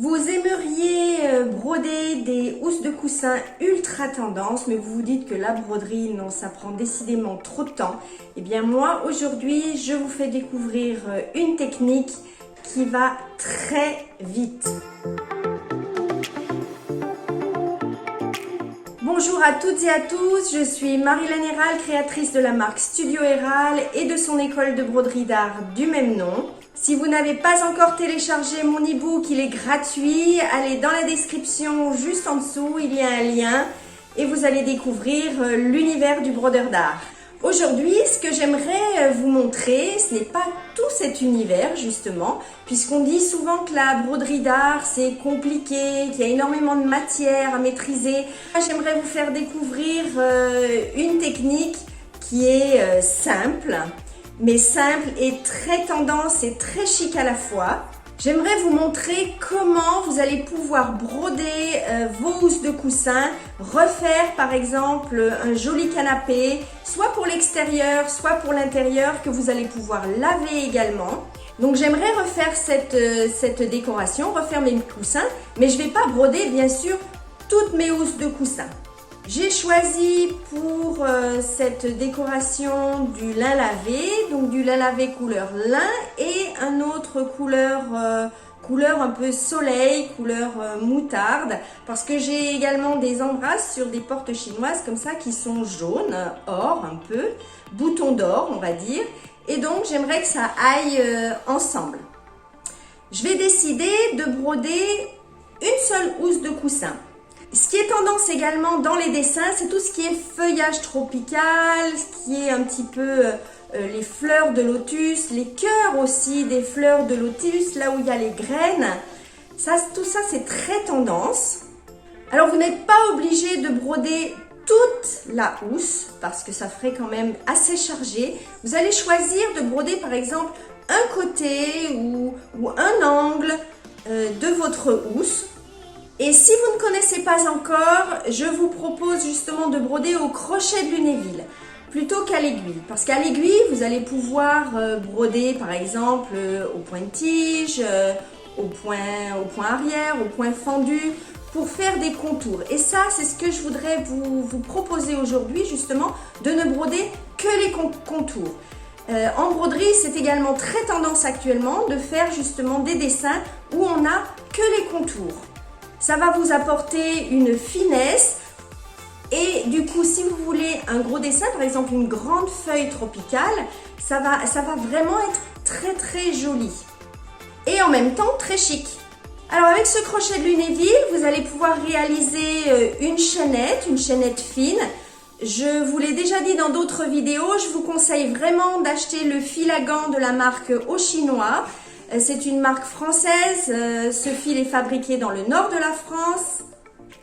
Vous aimeriez broder des housses de coussin ultra tendance, mais vous vous dites que la broderie, non, ça prend décidément trop de temps. Eh bien moi, aujourd'hui, je vous fais découvrir une technique qui va très vite. Bonjour à toutes et à tous, je suis Marie-Laine Héral, créatrice de la marque Studio Héral et de son école de broderie d'art du même nom. Si vous n'avez pas encore téléchargé mon e-book, il est gratuit. Allez dans la description juste en dessous, il y a un lien et vous allez découvrir l'univers du brodeur d'art. Aujourd'hui, ce que j'aimerais vous montrer, ce n'est pas tout cet univers justement, puisqu'on dit souvent que la broderie d'art c'est compliqué, qu'il y a énormément de matière à maîtriser. J'aimerais vous faire découvrir une technique qui est simple, mais simple et très tendance et très chic à la fois. J'aimerais vous montrer comment vous allez pouvoir broder vos housses de coussin, refaire par exemple un joli canapé, soit pour l'extérieur, soit pour l'intérieur, que vous allez pouvoir laver également. Donc j'aimerais refaire cette décoration, refaire mes coussins, mais je ne vais pas broder bien sûr toutes mes housses de coussin. J'ai choisi pour cette décoration du lin lavé, donc du lin lavé couleur lin et un autre couleur un peu soleil, couleur moutarde, parce que j'ai également des embrasses sur des portes chinoises comme ça qui sont jaunes, or un peu, boutons d'or on va dire, et donc j'aimerais que ça aille ensemble. Je vais décider de broder une seule housse de coussin. Ce qui est tendance également dans les dessins, c'est tout ce qui est feuillage tropical, ce qui est un petit peu les fleurs de lotus, les cœurs aussi des fleurs de lotus, là où il y a les graines. Tout ça, c'est très tendance. Alors, vous n'êtes pas obligé de broder toute la housse, parce que ça ferait quand même assez chargé. Vous allez choisir de broder, par exemple, un côté ou un angle de votre housse. Et si vous ne connaissez pas encore, je vous propose justement de broder au crochet de lunéville plutôt qu'à l'aiguille. Parce qu'à l'aiguille, vous allez pouvoir broder par exemple au point de tige, au point arrière, au point fendu, pour faire des contours. Et ça, c'est ce que je voudrais vous proposer aujourd'hui justement, de ne broder que les contours. En broderie, c'est également très tendance actuellement de faire justement des dessins où on n'a que les contours. Ça va vous apporter une finesse et du coup, si vous voulez un gros dessin, par exemple une grande feuille tropicale, ça va vraiment être très très joli et en même temps très chic. Alors avec ce crochet de lunéville, vous allez pouvoir réaliser une chaînette fine. Je vous l'ai déjà dit dans d'autres vidéos, je vous conseille vraiment d'acheter le fil à gants de la marque Oshinois. C'est une marque française, ce fil est fabriqué dans le nord de la France.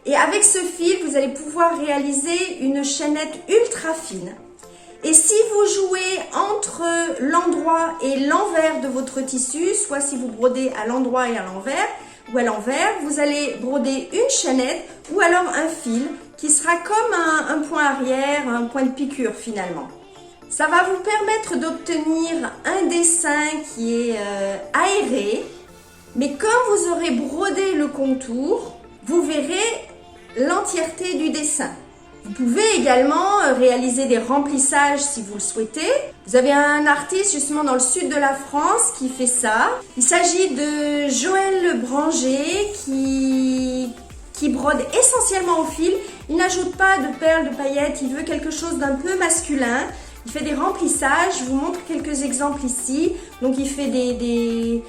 Et avec ce fil, vous allez pouvoir réaliser une chaînette ultra fine. Et si vous jouez entre l'endroit et l'envers de votre tissu, soit si vous brodez à l'endroit et à l'envers, ou à l'envers, vous allez broder une chaînette ou alors un fil qui sera comme un point arrière, un point de piqûre finalement. Ça va vous permettre d'obtenir un dessin qui est aéré, mais quand vous aurez brodé le contour, vous verrez l'entièreté du dessin. Vous pouvez également réaliser des remplissages si vous le souhaitez. Vous avez un artiste justement dans le sud de la France qui fait ça. Il s'agit de Joël Branger qui brode essentiellement au fil. Il n'ajoute pas de perles, de paillettes, il veut quelque chose d'un peu masculin. Il fait des remplissages, je vous montre quelques exemples ici. Donc il fait des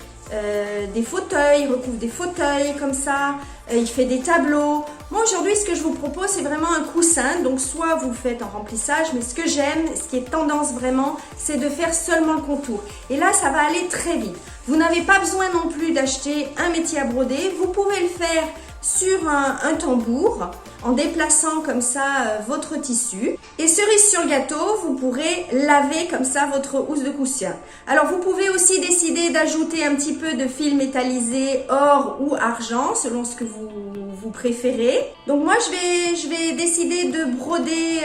fauteuils, il recouvre des fauteuils comme ça, il fait des tableaux. Moi aujourd'hui ce que je vous propose c'est vraiment un coussin, donc soit vous le faites en remplissage, mais ce que j'aime, ce qui est tendance vraiment, c'est de faire seulement le contour. Et là ça va aller très vite. Vous n'avez pas besoin non plus d'acheter un métier à broder, vous pouvez le faire sur un tambour en déplaçant comme ça votre tissu. Et cerise sur le gâteau, vous pourrez laver comme ça votre housse de coussin. Alors vous pouvez aussi décider d'ajouter un petit peu de fil métallisé or ou argent selon ce que vous vous préférez. Donc moi je vais décider de broder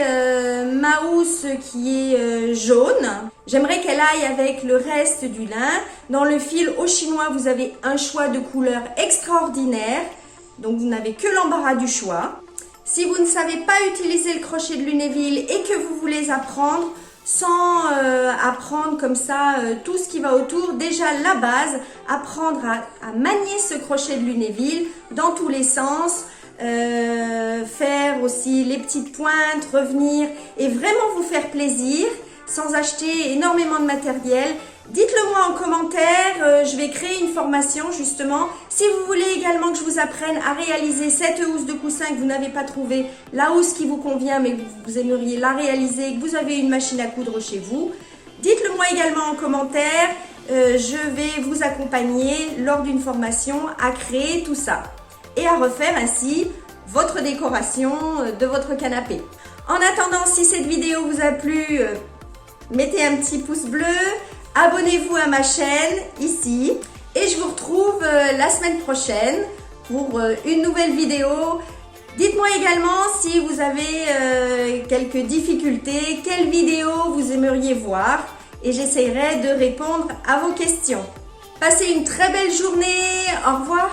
ma housse qui est jaune. J'aimerais qu'elle aille avec le reste du lin. Dans le fil au chinois, vous avez un choix de couleurs extraordinaire. Donc vous n'avez que l'embarras du choix. Si vous ne savez pas utiliser le crochet de Lunéville et que vous voulez apprendre, sans apprendre comme ça tout ce qui va autour, déjà la base, apprendre à manier ce crochet de Lunéville dans tous les sens, faire aussi les petites pointes, revenir et vraiment vous faire plaisir sans acheter énormément de matériel. Dites-le moi en commentaire, je vais créer une formation justement. Si vous voulez également que je vous apprenne à réaliser cette housse de coussin que vous n'avez pas trouvé, la housse qui vous convient mais que vous aimeriez la réaliser, que vous avez une machine à coudre chez vous, dites-le moi également en commentaire. Je vais vous accompagner lors d'une formation à créer tout ça et à refaire ainsi votre décoration de votre canapé. En attendant, si cette vidéo vous a plu, mettez un petit pouce bleu. Abonnez-vous à ma chaîne ici et je vous retrouve la semaine prochaine pour une nouvelle vidéo. Dites-moi également si vous avez quelques difficultés, quelle vidéo vous aimeriez voir et j'essaierai de répondre à vos questions. Passez une très belle journée, au revoir.